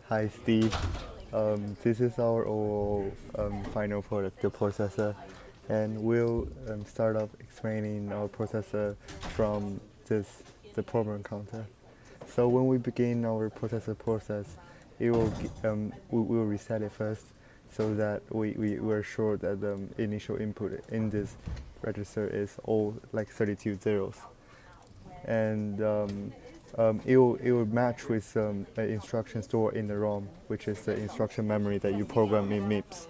Hi Steve. This is our overall final product, the processor, and we'll start off explaining our processor from the program counter. So when we begin our processor process, we will reset it first, so that we're sure that the initial input in this register is all like 32 zeros, and it will match with an instruction stored in the ROM, which is the instruction memory that you program in MIPS.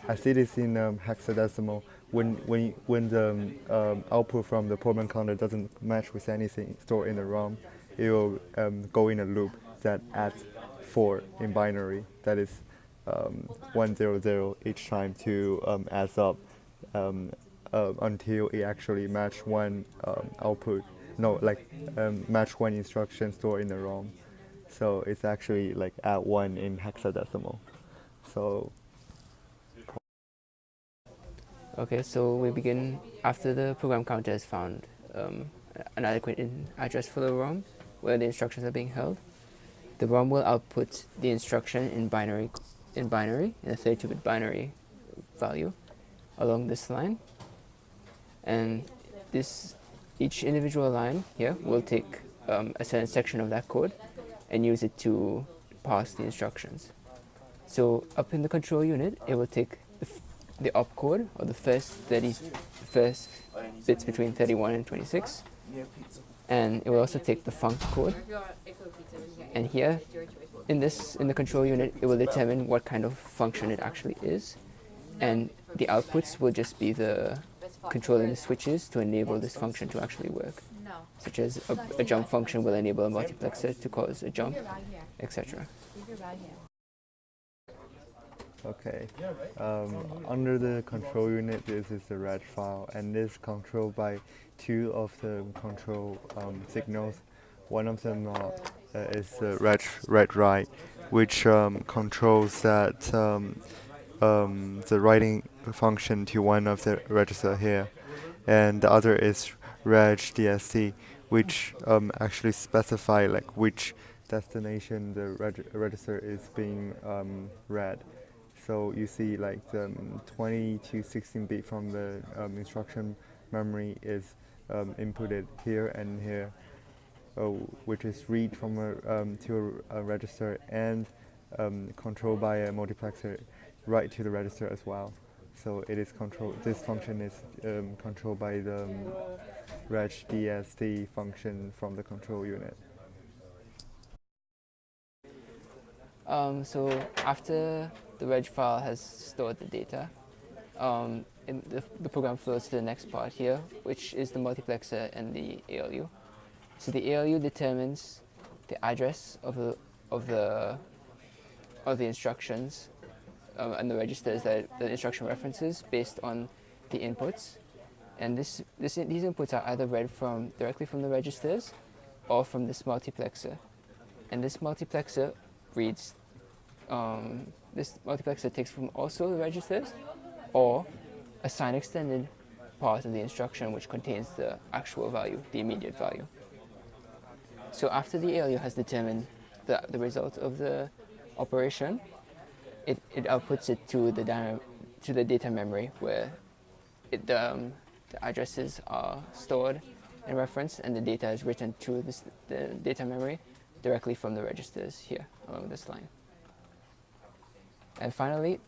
As it is in hexadecimal, when the output from the program counter doesn't match with anything stored in the ROM, it will go in a loop that adds 4 in binary. That is 100 each time to adds up until it actually match one output. No, like match one instruction stored in the ROM. So it's actually like add 1 in hexadecimal. So Okay, so we begin after the program counter has found an adequate address for the ROM where the instructions are being held. The ROM will output the instruction in binary, in a 32-bit binary value along this line, and each individual line here will take a certain section of that code and use it to parse the instructions. So up in the control unit, it will take the opcode, or the first bits between 31 and 26, and it will also take the func code. And here, in the control unit, it will determine what kind of function it actually is, and the outputs will just be the controlling the switches to enable this function to actually work, such as a jump function will enable a multiplexer to cause a jump, etc. okay, under the control unit, this is the reg file, and this is controlled by 2 of the control signals. One of them is the read write, which controls that the writing function to one of the register here, and the other is reg DST, which actually specify like which destination the register is being read. So you see like the 20 to 16 bit from the instruction memory is inputted here and here, which is read from to a register, and controlled by a multiplexer write to the register as well. So it is controlled. This function is controlled by the reg DST function from the control unit. So after the reg file has stored the data, the program flows to the next part here, which is the multiplexer and the ALU. So the ALU determines the address of the instructions and the registers that the instruction references based on the inputs, and these inputs are either read directly from the registers or from this multiplexer, and this multiplexer reads. This multiplexer takes from also the registers or a sign extended part of the instruction which contains the actual value, the immediate value. So after the ALU has determined the result of the operation, it outputs it to the data memory where the addresses are stored and referenced, and the data is written to the data memory directly from the registers here along this line. And finally,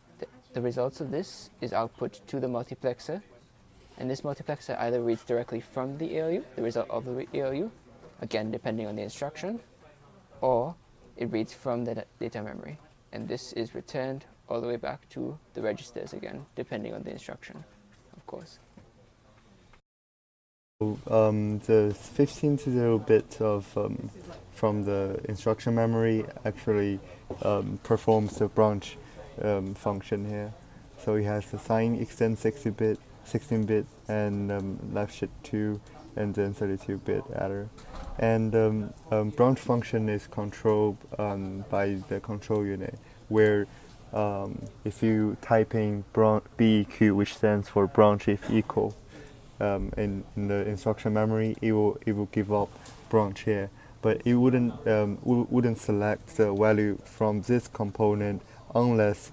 the results of this is output to the multiplexer, and this multiplexer either reads directly from the ALU, the result of the ALU, again depending on the instruction, or it reads from the data memory, and this is returned all the way back to the registers again, depending on the instruction, of course. The 15 to 0 bit of from the instruction memory actually performs the branch function here. So it has the sign extend 16-bit, and left shift 2, and then 32-bit adder. And branch function is controlled by the control unit, where if you type in BEQ, which stands for branch if equal, in the instruction memory, it will give up branch here. but it wouldn't select the value from this component unless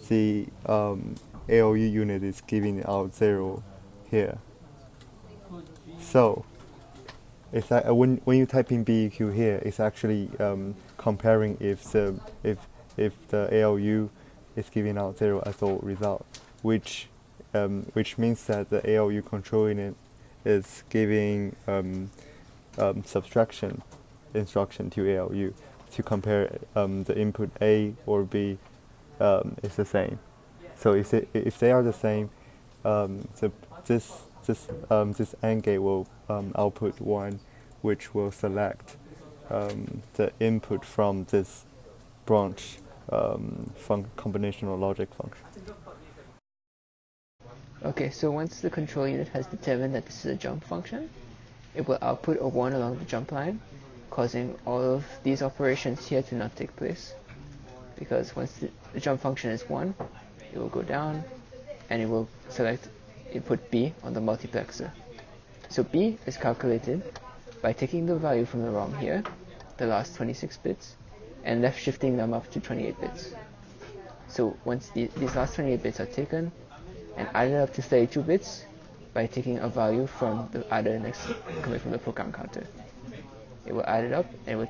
the ALU unit is giving out 0 here. So it's when you type in BEQ here, it's actually comparing if the ALU is giving out 0 as the result, which means that the ALU control unit is giving subtraction instruction to ALU to compare the input A or B is the same. So if they are the same, this AND gate will output 1, which will select the input from this branch combinational logic function. Okay, so once the control unit has determined that this is a jump function, it will output a 1 along the jump line, causing all of these operations here to not take place. Because once the jump function is 1, it will go down and it will select input B on the multiplexer. So B is calculated by taking the value from the ROM here, the last 26 bits, and left shifting them up to 28 bits. So once these last 28 bits are taken and added up to 32 bits by taking a value from the adder next coming from the program counter. It will add it up and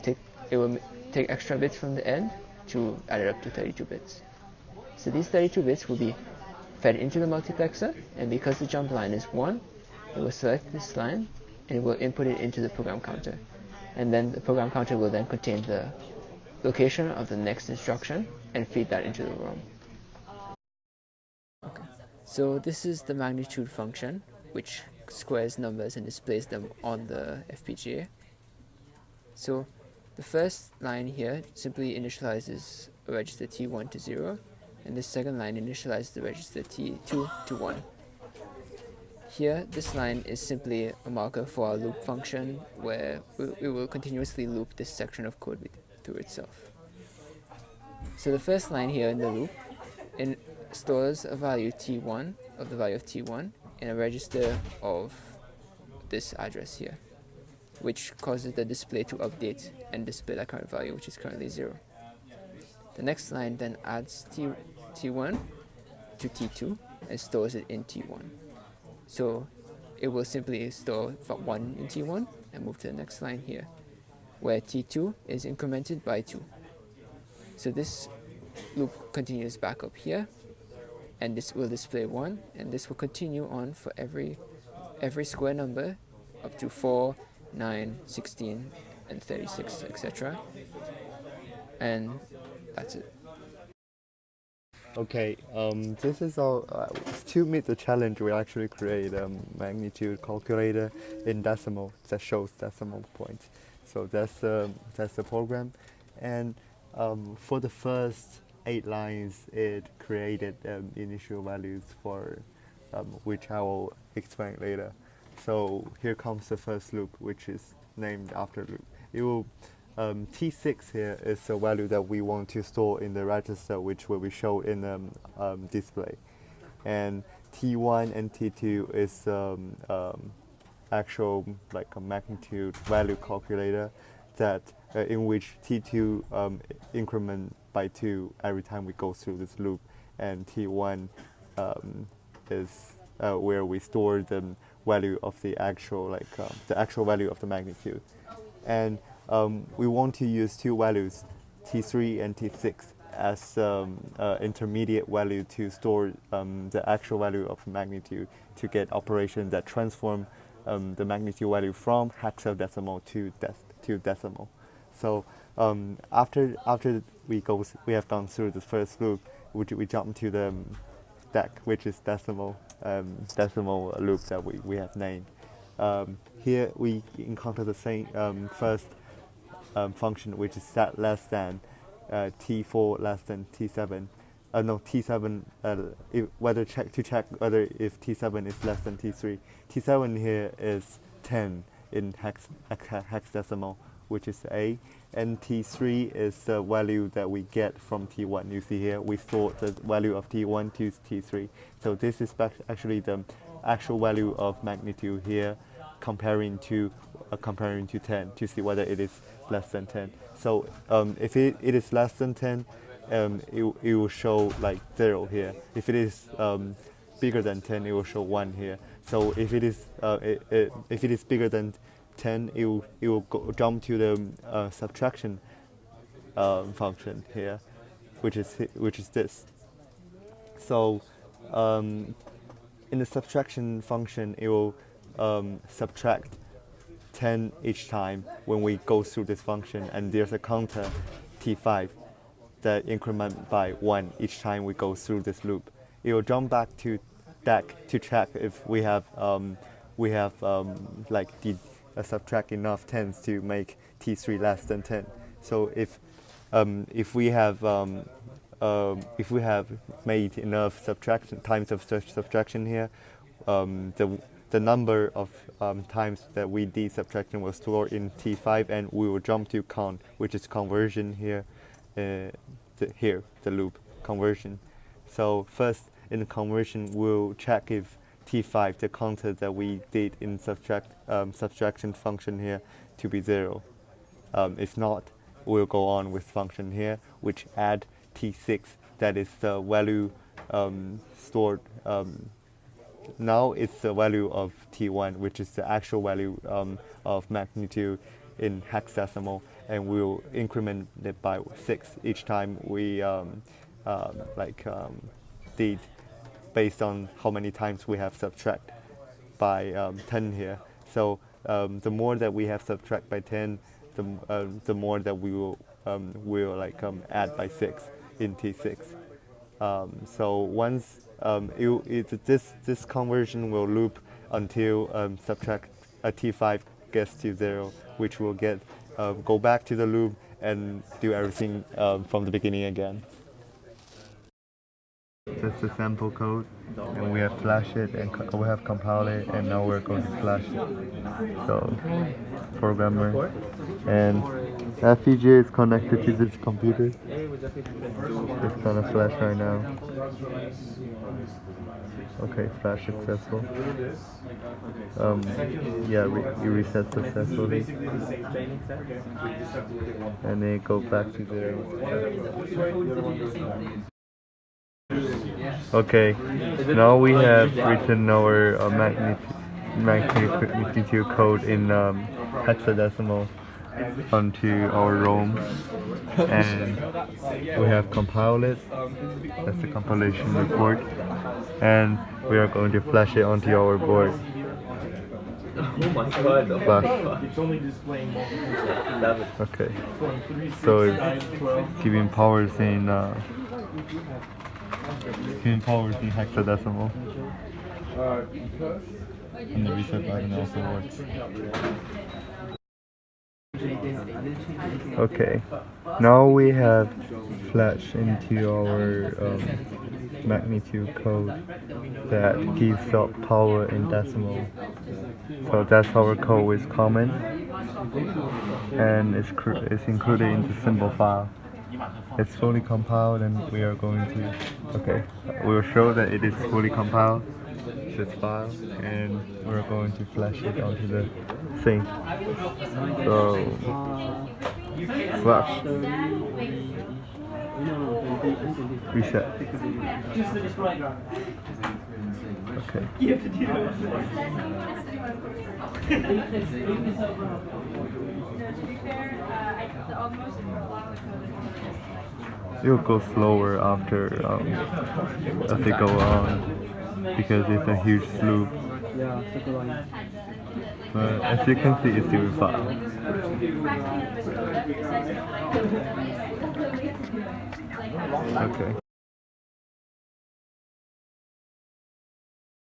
it will take extra bits from the end to add it up to 32 bits. So these 32 bits will be fed into the multiplexer, and because the jump line is 1, it will select this line and it will input it into the program counter. And then the program counter will then contain the location of the next instruction and feed that into the ROM. Okay. So this is the magnitude function, which squares numbers and displays them on the FPGA. So the first line here simply initializes a register T1 to 0, and the second line initializes the register T2 to 1. Here, this line is simply a marker for our loop function, where we will continuously loop this section of code through itself. So the first line here in the loop stores a value T1 of the value of T1 in a register of this address here, which causes the display to update and display that current value, which is currently 0. The next line then adds T1 to T2 and stores it in T1. So it will simply store 1 in T1 and move to the next line here, where T2 is incremented by 2. So this loop continues back up here, and this will display 1, and this will continue on for every square number up to 4, 9, 16, and 36, etc. And that's it. Okay, this is all. To meet the challenge, we actually create a magnitude calculator in decimal that shows decimal points. So that's the program, and for the first 8 lines, it created initial values for which I will explain later. So here comes the first loop, which is named after loop. It will T6 here is the value that we want to store in the register, which will be shown in the display. And T1 and T2 is actual like a magnitude value calculator that in which T2 increment by 2 every time we go through this loop, and T1 is where we store the value of the actual value of the magnitude. And we want to use 2 values, T3 and T6, as intermediate value to store the actual value of magnitude to get operations that transform the magnitude value from hexadecimal to decimal. So after we have gone through the first loop, we jump to the DEC, which is decimal loop that we have named. Here we encounter the same first function, which is set less than T4 less than T7. T7 check whether if T7 is less than T3. T7 here is 10 in hexadecimal, which is A, and T3 is the value that we get from T1. You see here we store the value of T1 to T3. So this is actually the actual value of magnitude here, comparing to 10 to see whether it is less than 10. So if it is less than 10, it will show like 0 here. If it is bigger than 10, it will show 1 here. So if it is bigger than 10, it will jump to the subtraction function here, which is this. So in the subtraction function, it will subtract 10 each time when we go through this function, and there's a counter t5 that increment by 1 each time we go through this loop. It will jump back to DAC to check if we have subtract enough 10s to make t3 less than 10. So if we have made enough times of subtraction here, the number of times that we did subtraction will store in t5, and we will jump to con, which is conversion here. The loop conversion. So first in the conversion, we'll check if t5, the counter that we did in subtraction function here, to be 0. If not, we'll go on with function here, which add t6, that is the value stored. Now it's the value of t1, which is the actual value of magnitude in hexadecimal, and we'll increment it by 6 each time we did, based on how many times we have subtract by 10 here. So the more that we have subtract by 10, the more that we will add by 6 in t6. So once this conversion will loop until subtract t5 gets to 0, which will go back to the loop and do everything from the beginning again. That's the sample code, and we have flashed it, and we have compiled it, and now we're going to flash it. So, programmer, and FPGA is connected to this computer. It's gonna flash right now. Okay, flash successful. Yeah, you reset successfully, and then go back to 0. Okay, now we have written our magnitude code in hexadecimal onto our ROM, and we have compiled it. That's the compilation report, and we are going to flash it onto our board. Oh my god. Flash. It's only displaying Okay, so it's giving powers in hexadecimal, and the reset button also works. Okay, now we have flashed into our magnitude code that gives out power in decimal. So that's our code is common, and it's included in the symbol file. It's fully compiled, and we are going to, we will show that it is fully compiled, this file, and we're going to flash it onto the thing. So, flash. Reset. Okay. It will go slower after as they go on, because it's a huge loop. But as you can see, it's doing fine. Okay.